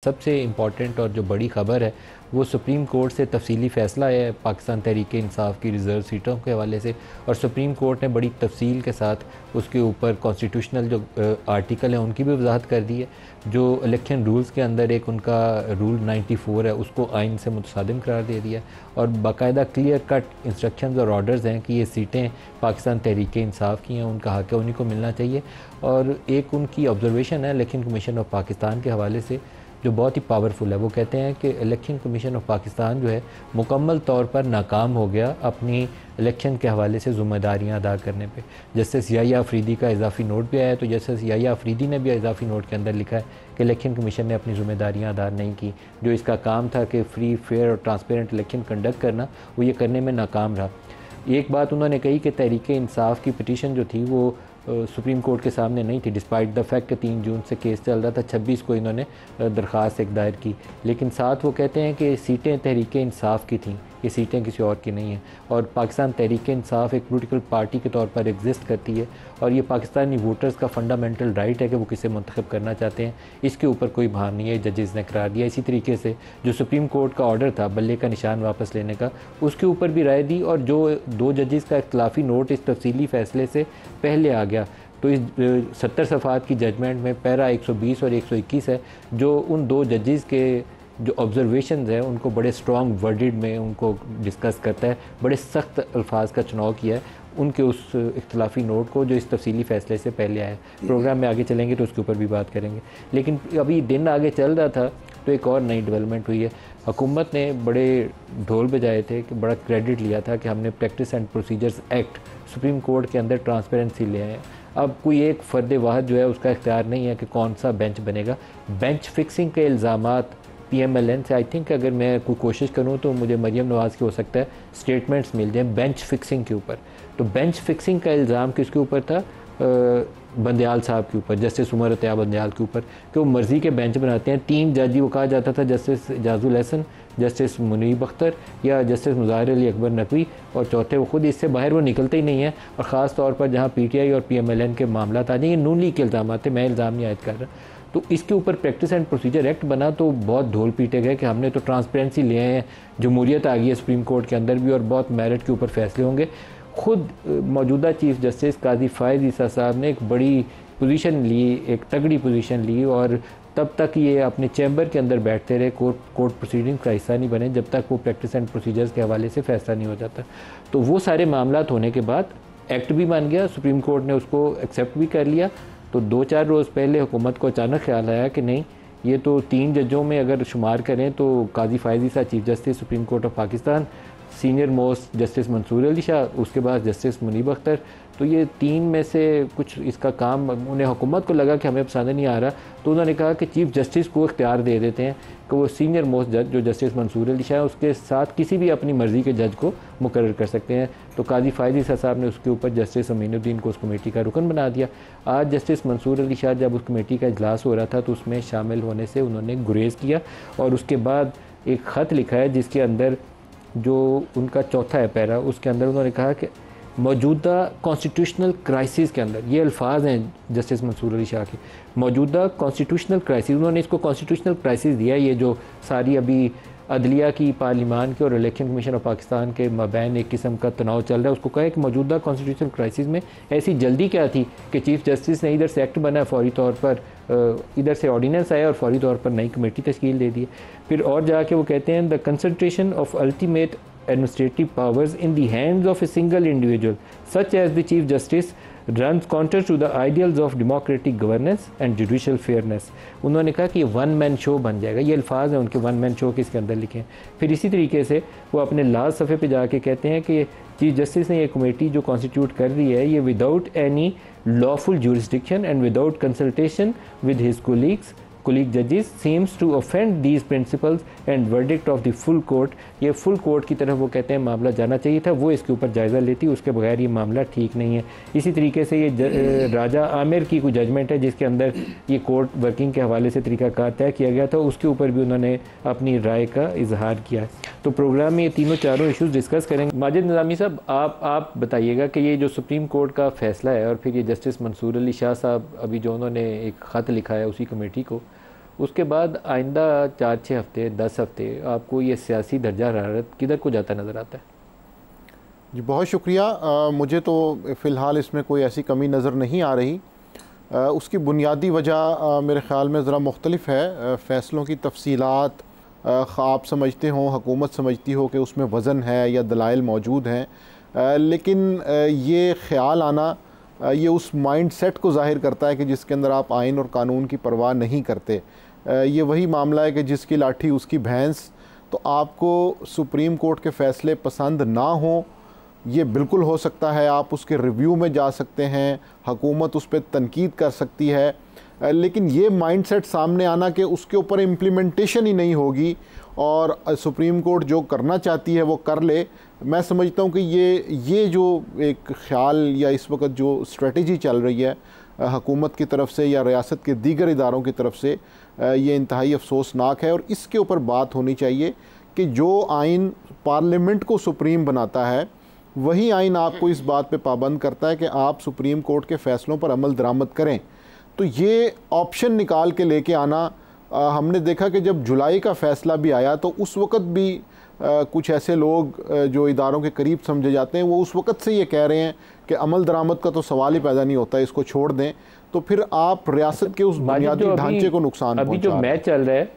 सबसे इम्पॉर्टेंट और जो बड़ी ख़बर है वो सुप्रीम कोर्ट से तफसीली फ़ैसला है पाकिस्तान तहरीक इंसाफ की रिज़र्व सीटों के हवाले से। और सुप्रीम कोर्ट ने बड़ी तफसील के साथ उसके ऊपर कॉन्स्टिट्यूशनल जो आर्टिकल है उनकी भी वजाहत कर दी है। जो इलेक्शन रूल्स के अंदर एक उनका रूल 94 है उसको आइन से मुतसादिम करार दे दिया और बाकायदा क्लियर कट इंस्ट्रक्शंस और ऑर्डर्स हैं कि ये सीटें पाकिस्तान तहरीक इंसाफ की हैं, उनका हक़ है, उन्हीं को मिलना चाहिए। और एक उनकी ऑब्जर्वेशन है इलेक्शन कमीशन ऑफ पाकिस्तान के हवाले से जो बहुत ही पावरफुल है। वो कहते हैं कि इलेक्शन कमीशन ऑफ पाकिस्तान जो है मुकम्मल तौर पर नाकाम हो गया अपनी इलेक्शन के हवाले से ज़िम्मेदारियाँ अदा करने पे। जस्टिस याहिया अफरीदी का इजाफी नोट भी आया तो जस्टिस याहिया अफरीदी ने भी इजाफी नोट के अंदर लिखा है कि इलेक्शन कमीशन ने अपनी ज़िम्मेदारियाँ अदा नहीं की। जो इसका काम था कि फ्री फेयर और ट्रांसपेरेंट इलेक्शन कंडक्ट करना, वो ये करने में नाकाम रहा। एक बात उन्होंने कही कि तहरीक इंसाफ की पिटीशन जो थी वो सुप्रीम कोर्ट के सामने नहीं थी, डिस्पाइट द फैक्ट कि 3 जून से केस चल रहा था, 26 को इन्होंने दरख्वास्त एक दायर की। लेकिन साथ वो कहते हैं कि सीटें तहरीक इंसाफ की थीं, ये सीटें किसी और की नहीं हैं। और पाकिस्तान तहरीक इंसाफ एक पॉलिटिकल पार्टी के तौर पर एग्जिस्ट करती है और ये पाकिस्तानी वोटर्स का फंडामेंटल राइट है कि वो किसे मुंतखब करना चाहते हैं, इसके ऊपर कोई भार नहीं है, जजेस ने करार दिया। इसी तरीके से जो सुप्रीम कोर्ट का ऑर्डर था बल्ले का निशान वापस लेने का, उसके ऊपर भी राय दी और जो 2 जजेस का इख्तलाफी नोट इस तफसीली फ़ैसले से पहले आ गया तो इस 70 सफ़ात की जजमेंट में पैरा 120 और 121 है जो उन 2 जजेस के जो ऑब्जर्वेशंस हैं उनको बड़े स्ट्रॉन्ग वर्डिड में उनको डिस्कस करता है, बड़े सख्त अल्फाज का चुनाव किया है उनके उस इख्तलाफी नोट को जो इस तफसीली फ़ैसले से पहले आया है। प्रोग्राम में आगे चलेंगे तो उसके ऊपर भी बात करेंगे, लेकिन अभी दिन आगे चल रहा था तो एक और नई डेवलपमेंट हुई है। हुकूमत ने बड़े ढोल बजाए थे कि बड़ा क्रेडिट लिया था कि हमने practice and procedures act supreme court के अंदर ट्रांसपेरेंसी ले आए हैं। अब कोई एक फ़र्द वाहद जो है उसका इख्तियार नहीं है कि कौन सा बेंच बनेगा। बेंच फिक्सिंग के इल्ज़ामात PMLN से आई थिंक अगर मैं कोई कोशिश करूं तो मुझे मरियम नवाज़ की हो सकता है स्टेटमेंट्स मिल जाएं बेंच फिक्सिंग के ऊपर। तो बेंच फिक्सिंग का इल्ज़ाम किसके ऊपर था? बंदयाल साहब के ऊपर, जस्टिस उमर अतिया बंदयाल के ऊपर, कि वो मर्ज़ी के बेंच बनाते हैं। 3 जज वो कहा जाता था, जस्टिस एजाजुल हसन, जस्टिस मुनीब अख्तर या जस्टिस मुज़ाहिर अली अकबर नकवी, और चौथे वो खुद, इससे बाहर वो निकलते ही नहीं हैं। और ख़ास तौर पर जहाँ PTI और PMLN के मामला आ जाए, ये नून लीग के इल्ज़ाम थे, मैं इल्ज़ाम नहीं आयद कर रहा। तो इसके ऊपर प्रैक्टिस एंड प्रोसीजर एक्ट बना तो बहुत ढोल पीटे गए कि हमने तो ट्रांसपेरेंसी ले आए हैं, जमहूरियत आ गई है सुप्रीम कोर्ट के अंदर भी और बहुत मेरिट के ऊपर फैसले होंगे। खुद मौजूदा चीफ जस्टिस काजी फ़ायज़ ईसा साहब ने एक बड़ी पोजीशन ली, एक तगड़ी पोजीशन ली और तब तक ये अपने चैम्बर के अंदर बैठते रहे, कोर्ट प्रोसीडिंग्स का हिस्सा नहीं बने जब तक वो प्रैक्टिस एंड प्रोसीजर्स के हवाले से फ़ैसला नहीं हो जाता। तो वो सारे मामला होने के बाद एक्ट भी बन गया, सुप्रीम कोर्ट ने उसको एक्सेप्ट भी कर लिया। तो 2-4 रोज़ पहले हुकूमत को अचानक ख्याल आया कि नहीं, ये तो 3 जजों में अगर शुमार करें तो Qazi Faez Isa chief justice supreme court of Pakistan, senior most justice Mansoor Ali Shah, उसके बाद जस्टिस मुनीब अख्तर, तो ये 3 में से कुछ इसका काम उन्हें हुकूमत को लगा कि हमें पसंद नहीं आ रहा। तो उन्होंने कहा कि चीफ जस्टिस को इख्तियार दे देते हैं कि वो सीनियर मोस्ट जज जो जस्टिस मंसूर अली शाह उसके साथ किसी भी अपनी मर्ज़ी के जज को मुकर्रर कर सकते हैं। तो काजी फ़ायज़ ईसा साहब ने उसके ऊपर जस्टिस अमीनुद्दीन को उस कमेटी का रुकन बना दिया। आज जस्टिस मंसूर अली शाह जब उस कमेटी का इजलास हो रहा था तो उसमें शामिल होने से उन्होंने गुरेज़ किया और उसके बाद एक ख़त लिखा है जिसके अंदर जो उनका चौथा है पैरा, उसके अंदर उन्होंने कहा कि मौजूदा कॉन्स्टिट्यूशनल क्राइसिस के अंदर, ये अल्फाज हैं जस्टिस मंसूर अली शाह के, मौजूदा कॉन्स्टिट्यूशनल क्राइसिस, उन्होंने इसको कॉन्स्टिट्यूशनल क्राइसिस दिया। ये जो सारी अभी अदलिया की, पार्लिमान के और इलेक्शन कमीशन ऑफ पाकिस्तान के मबैन एक किस्म का तनाव चल रहा है, उसको कहा है कि मौजूदा कॉन्स्टिट्यूशनल क्राइसिस में ऐसी जल्दी क्या थी कि चीफ जस्टिस ने इधर से एक्ट बना, फौरी तौर पर इधर से ऑर्डिनेंस आया और फौरी तौर पर नई कमेटी तश्कील दे दी। फिर और जाके वो कहते हैं the concentration of ultimate administrative powers in the hands of a single individual such as the chief justice runs counter to the ideals of democratic governance and judicial fairness। उन्होंने कहा कि ये वन मैन शो बन जाएगा, ये अल्फाज हैं उनके, वन मैन शो के इसके अंदर लिखे हैं। फिर इसी तरीके से वो अपने लास्ट सफ़े पे जाके कहते हैं कि चीफ जस्टिस ने ये कमेटी जो कॉन्स्टिट्यूट कर रही है ये without any lawful jurisdiction and without consultation with his colleague judges seems to offend these principles and verdict of the full court। ये फुल कोर्ट की तरफ वो कहते हैं मामला जाना चाहिए था, वो इसके ऊपर जायज़ा लेती, उसके बगैर ये मामला ठीक नहीं है। इसी तरीके से ये राजा आमिर की कोई जजमेंट है जिसके अंदर ये कोर्ट वर्किंग के हवाले से तरीक़ाकार तय किया गया था, उसके ऊपर भी उन्होंने अपनी राय का इजहार किया है। तो प्रोग्राम में ये तीनों चारों इशूज़ डिस्कस करेंगे। माजिद निज़ामी साहब, आप बताइएगा कि ये जो सुप्रीम कोर्ट का फ़ैसला है और फिर ये जस्टिस मंसूर अली शाह साहब अभी जो उन्होंने एक ख़त लिखा है उसी कमेटी को, उसके बाद आइंदा 4-6 हफ्ते 10 हफ्ते आपको ये सियासी दर्जा हरारत किधर को जाता नज़र आता है? जी बहुत शुक्रिया। मुझे तो फ़िलहाल इसमें कोई ऐसी कमी नज़र नहीं आ रही। उसकी बुनियादी वजह मेरे ख़्याल में ज़रा मुख्तलिफ है। फ़ैसलों की तफसीलात आप समझते हो, हुकूमत समझती हो कि उसमें वज़न है या दलाइल मौजूद हैं, लेकिन ये ख़्याल आना ये उस माइंड सेट को ज़ाहिर करता है कि जिसके अंदर आप आइन और कानून की परवाह नहीं करते। ये वही मामला है कि जिसकी लाठी उसकी भैंस। तो आपको सुप्रीम कोर्ट के फ़ैसले पसंद ना हो, ये बिल्कुल हो सकता है, आप उसके रिव्यू में जा सकते हैं, हुकूमत उस पर तनकीद कर सकती है, लेकिन ये माइंडसेट सामने आना कि उसके ऊपर इम्प्लीमेंटेशन ही नहीं होगी और सुप्रीम कोर्ट जो करना चाहती है वो कर ले, मैं समझता हूँ कि ये जो एक ख्याल या इस वक्त जो स्ट्रेटजी चल रही है हुकूमत की तरफ से या रियासत के दीगर इदारों की तरफ से, ये इंतहाई अफसोसनाक है। और इसके ऊपर बात होनी चाहिए कि जो आइन पार्लियामेंट को सुप्रीम बनाता है वही आइन आपको इस बात पे पाबंद करता है कि आप सुप्रीम कोर्ट के फ़ैसलों पर अमल दरामद करें। तो ये ऑप्शन निकाल के लेके आना, हमने देखा कि जब जुलाई का फ़ैसला भी आया तो उस वक़्त भी कुछ ऐसे लोग जो इदारों के करीब समझे जाते हैं वो उस वक़्त से ये कह रहे हैं कि अमल दरामद का तो सवाल ही पैदा नहीं होता, इसको छोड़ दें। तो फिर आप रियासत के उस बुनियादी ढांचे को नुकसान अभी जो मैच चल रहा है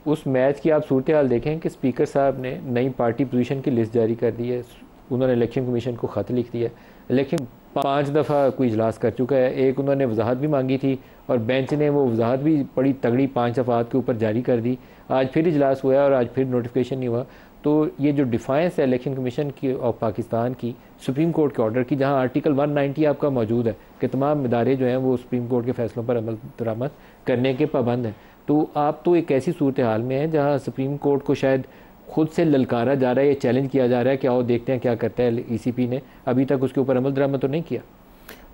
उस मैच की आप सूरत हाल देखें कि स्पीकर साहब ने नई पार्टी पोजीशन की लिस्ट जारी कर दी है, उन्होंने इलेक्शन कमीशन को ख़त लिख दिया, लेकिन 5 दफ़ा कोई इजलास कर चुका है। एक उन्होंने वजाहत भी मांगी थी और बेंच ने वो वजाहत भी बड़ी तगड़ी 5 दफ़ात के ऊपर जारी कर दी। आज फिर इजलास हुआ और आज फिर नोटिफिकेशन नहीं हुआ। तो ये जो डिफाइंस है इलेक्शन कमीशन की और पाकिस्तान की सुप्रीम कोर्ट के ऑर्डर की, जहाँ आर्टिकल 190 आपका मौजूद है कि तमाम इदारे जो हैं वो सुप्रीम कोर्ट के फ़ैसलों पर अमल दरामद करने के पाबंद हैं, तो आप तो एक ऐसी सूरत हाल में है जहाँ सुप्रीम कोर्ट को शायद खुद से ललकारा जा रहा है, ये चैलेंज किया जा रहा है कि आओ देखते हैं क्या करता है ईसीपी ने। अभी तक उसके ऊपर अमल दरामद तो नहीं किया।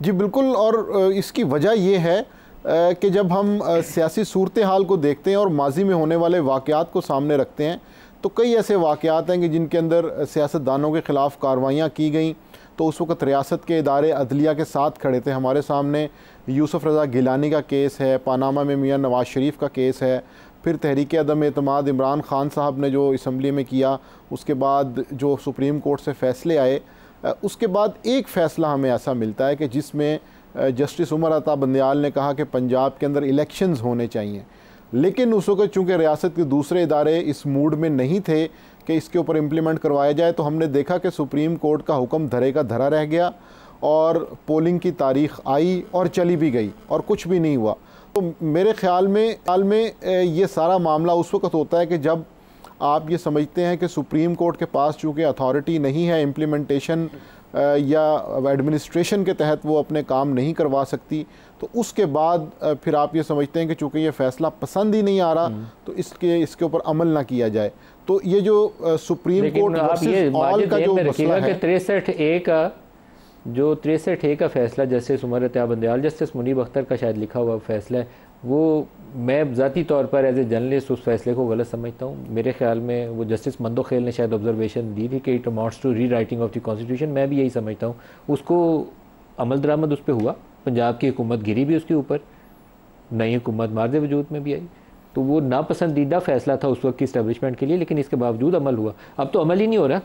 जी बिल्कुल, और इसकी वजह ये है कि जब हम सियासी सूरत हाल को देखते हैं और माजी में होने वाले वाक़यात को सामने रखते हैं तो कई ऐसे वाक़यात हैं कि जिनके अंदर सियासतदानों के ख़िलाफ़ कार्रवाइयाँ की गई। तो उस वक़्त रियासत के इदारे अदलिया के साथ खड़े थे। हमारे सामने यूसुफ रज़ा गिलानी का केस है, पानामा में मियाँ नवाज़ शरीफ का केस है, फिर तहरीक अदम एतमाद इमरान ख़ान साहब ने जो असम्बली में किया, उसके बाद जो सुप्रीम कोर्ट से फ़ैसले आए, उसके बाद एक फ़ैसला हमें ऐसा मिलता है कि जिसमें जस्टिस उमर अता बंदयाल ने कहा कि पंजाब के अंदर इलेक्शंस होने चाहिए, लेकिन उस वक्त चूँकि रियासत के दूसरे इदारे इस मूड में नहीं थे कि इसके ऊपर इम्प्लीमेंट करवाया जाए, तो हमने देखा कि सुप्रीम कोर्ट का हुक्म धरे का धरा रह गया और पोलिंग की तारीख़ आई और चली भी गई और कुछ भी नहीं हुआ। तो मेरे ख़्याल में ये सारा मामला उस वक्त होता है कि जब आप ये समझते हैं कि सुप्रीम कोर्ट के पास चूँकि अथॉरिटी नहीं है इम्प्लीमेंटेशन या एडमिनिस्ट्रेशन के तहत वो अपने काम नहीं करवा सकती, तो उसके बाद फिर आप ये समझते हैं कि चूँकि ये फ़ैसला पसंद ही नहीं आ रहा तो इसके ऊपर अमल ना किया जाए। तो ये जो सुप्रीम कोर्ट वर्सेस ऑल का जो मसला है, 63A का जो 63A का फ़ैसला जस्टिस उमर अता बंदयाल, जस्टिस मुनीब अख्तर का शायद लिखा हुआ फ़ैसला है, वो मैं ज़ाती तौर पर एज ए जर्नलिस्ट उस फैसले को गलत समझता हूँ। मेरे ख्याल में वो जस्टिस मंदो खेल ने शायद ऑब्जर्वेशन दी थी कि it amounts to rewriting of the constitution. मैं भी यही समझता हूँ। उसको अमल दरामद उस पर हुआ, पंजाब की हुकूमत गिरी भी उसके ऊपर, नई हुकूमत मार्ज़ वजूद में भी आई, तो वो नापसंदीदा फ़ैसला था उस वक्त की इस्टेब्लिशमेंट के लिए, लेकिन इसके बावजूद अमल हुआ। अब तो अमल ही नहीं हो रहा।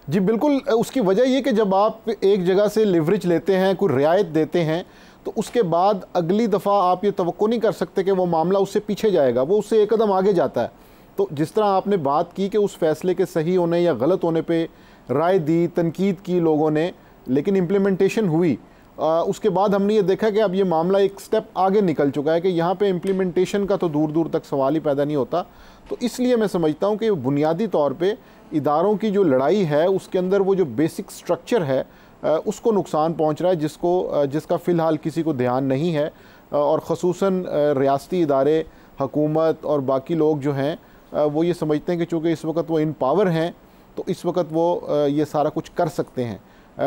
जी बिल्कुल, उसकी वजह ये कि जब आप एक जगह से लिवरेज लेते हैं, कोई रियायत देते हैं, तो उसके बाद अगली दफ़ा आप ये तवक्को नहीं कर सकते कि वो मामला उससे पीछे जाएगा, वो उससे एक कदम आगे जाता है। तो जिस तरह आपने बात की कि उस फैसले के सही होने या गलत होने पे राय दी, तनकीद की लोगों ने, लेकिन इम्प्लीमेंटेशन हुई, उसके बाद हमने ये देखा कि अब ये मामला एक स्टेप आगे निकल चुका है कि यहाँ पे इम्प्लीमेंटेशन का तो दूर दूर तक सवाल ही पैदा नहीं होता। तो इसलिए मैं समझता हूँ कि बुनियादी तौर पे इदारों की जो लड़ाई है उसके अंदर वो जो बेसिक स्ट्रक्चर है उसको नुकसान पहुँच रहा है, जिसका फ़िलहाल किसी को ध्यान नहीं है, और ख़ुसूसन रियासती इदारे, हुकूमत और बाकी लोग जो हैं वो ये समझते हैं कि चूँकि इस वक्त वो इन पावर हैं तो इस वक्त वो ये सारा कुछ कर सकते हैं,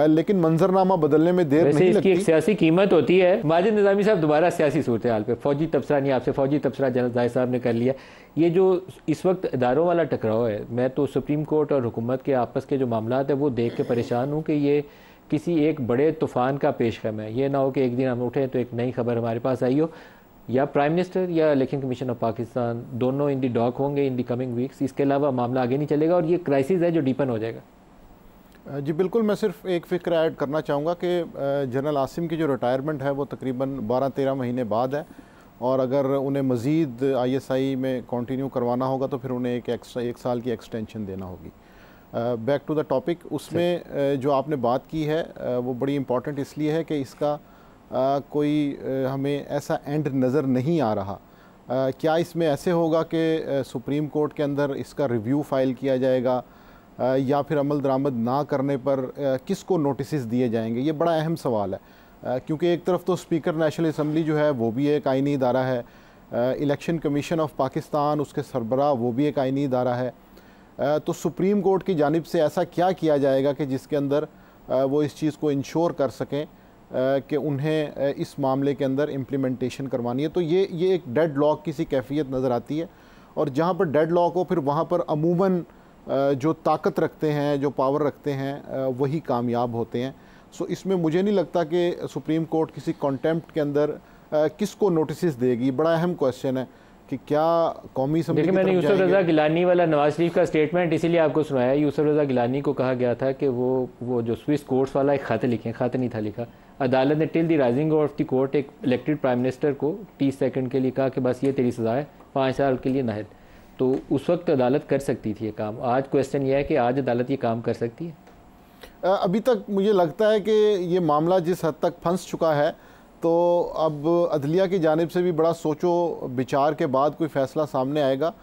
लेकिन मंजरनामा बदलने में देर नहीं लगती। एक सियासी कीमत होती है। माजिद निज़ामी साहब, दोबारा सियासी सूरत हाल पे फौजी तबसरा नहीं, आपसे फौजी तबसरा जनरल जाहिद साहब ने कर लिया। ये जो इस वक्त इदारों वाला टकराव है, मैं तो सुप्रीम कोर्ट और हुकूमत के आपस के जो मामला है वो देख के परेशान हूँ कि ये किसी एक बड़े तूफ़ान का पेशखम है। ये ना हो कि एक दिन हम उठें तो एक नई खबर हमारे पास आई हो। या प्राइम मिनिस्टर या इलेक्शन कमीशन ऑफ पाकिस्तान दोनों इन दी डॉक होंगे इन दी कमिंग वीक्स। इसके अलावा मामला आगे नहीं चलेगा और ये क्राइसिस है जो डीपन हो जाएगा। जी बिल्कुल, मैं सिर्फ एक फ़िक्र ऐड करना चाहूँगा कि जनरल आसिम की जो रिटायरमेंट है वो तकरीबन 12-13 महीने बाद है, और अगर उन्हें मज़ीद ISI में कंटिन्यू करवाना होगा तो फिर उन्हें एक साल की एक्सटेंशन देना होगी। बैक टू द टॉपिक, उसमें जो आपने बात की है वो बड़ी इम्पॉर्टेंट इसलिए है कि इसका कोई हमें ऐसा एंड नज़र नहीं आ रहा। क्या इसमें ऐसे होगा कि सुप्रीम कोर्ट के अंदर इसका रिव्यू फ़ाइल किया जाएगा, या फिर अमल दरामद ना करने पर किसको नोटिस दिए जाएंगे? ये बड़ा अहम सवाल है, क्योंकि एक तरफ तो स्पीकर नेशनल असम्बली जो है वो भी एक आइनी इदारा है, इलेक्शन कमीशन ऑफ पाकिस्तान उसके सरबराह वो भी एक आइनी इदारा है। तो सुप्रीम कोर्ट की जानिब से ऐसा क्या किया जाएगा कि जिसके अंदर वो इस चीज़ को इंश्योर कर सकें कि उन्हें इस मामले के अंदर इम्प्लीमेंटेशन करवानी है? तो ये एक डेड लॉक की सी कैफियत नज़र आती है, और जहाँ पर डेड लॉक हो फिर वहाँ पर अमूमन जो ताकत रखते हैं, जो पावर रखते हैं, वही कामयाब होते हैं। सो इसमें मुझे नहीं लगता कि सुप्रीम कोर्ट किसी कॉन्टेम्प्ट के अंदर किसको नोटिस देगी। बड़ा अहम क्वेश्चन है कि क्या कौमी असम्बली। देखिए, मैंने यूसुफ रज़ा गिलानी वाला नवाज शरीफ का स्टेटमेंट इसीलिए आपको सुनाया। यूसुफ रज़ा गिलानी को कहा गया था कि वो जो स्विस कोर्ट्स वाला एक ख़त लिखें, ख़त नहीं था लिखा। अदालत ने till the rising of the court एक इलेक्टेड प्राइम मिनिस्टर को 30 सेकंड के लिए कहा कि बस ये तेरी सज़ा है, 5 साल के लिए नाहिद। तो उस वक्त अदालत कर सकती थी ये काम। आज क्वेश्चन ये है कि आज अदालत ये काम कर सकती है? अभी तक मुझे लगता है कि ये मामला जिस हद तक फंस चुका है, तो अब अदलिया की जानिब से भी बड़ा सोचो विचार के बाद कोई फ़ैसला सामने आएगा।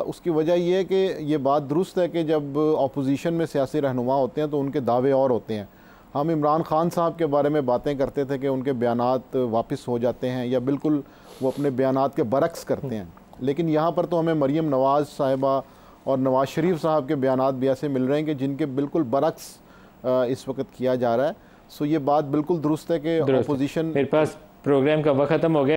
उसकी वजह यह है कि ये बात दुरुस्त है कि जब अपोजिशन में सियासी रहनुमा होते हैं तो उनके दावे और होते हैं। हम इमरान ख़ान साहब के बारे में बातें करते थे कि उनके बयानात वापस हो जाते हैं या बिल्कुल वो अपने बयानात के बरक्स करते हैं, लेकिन यहाँ पर तो हमें मरीम नवाज़ साहिबा और नवाज़ शरीफ साहब के बयानात भी ऐसे मिल रहे हैं कि जिनके बिल्कुल बरक्स इस वक्त किया जा रहा है। सो ये बात बिल्कुल दुरुस्त है कि अपोजिशन। मेरे पास प्रोग्राम का वक्त ख़त्म हो गया।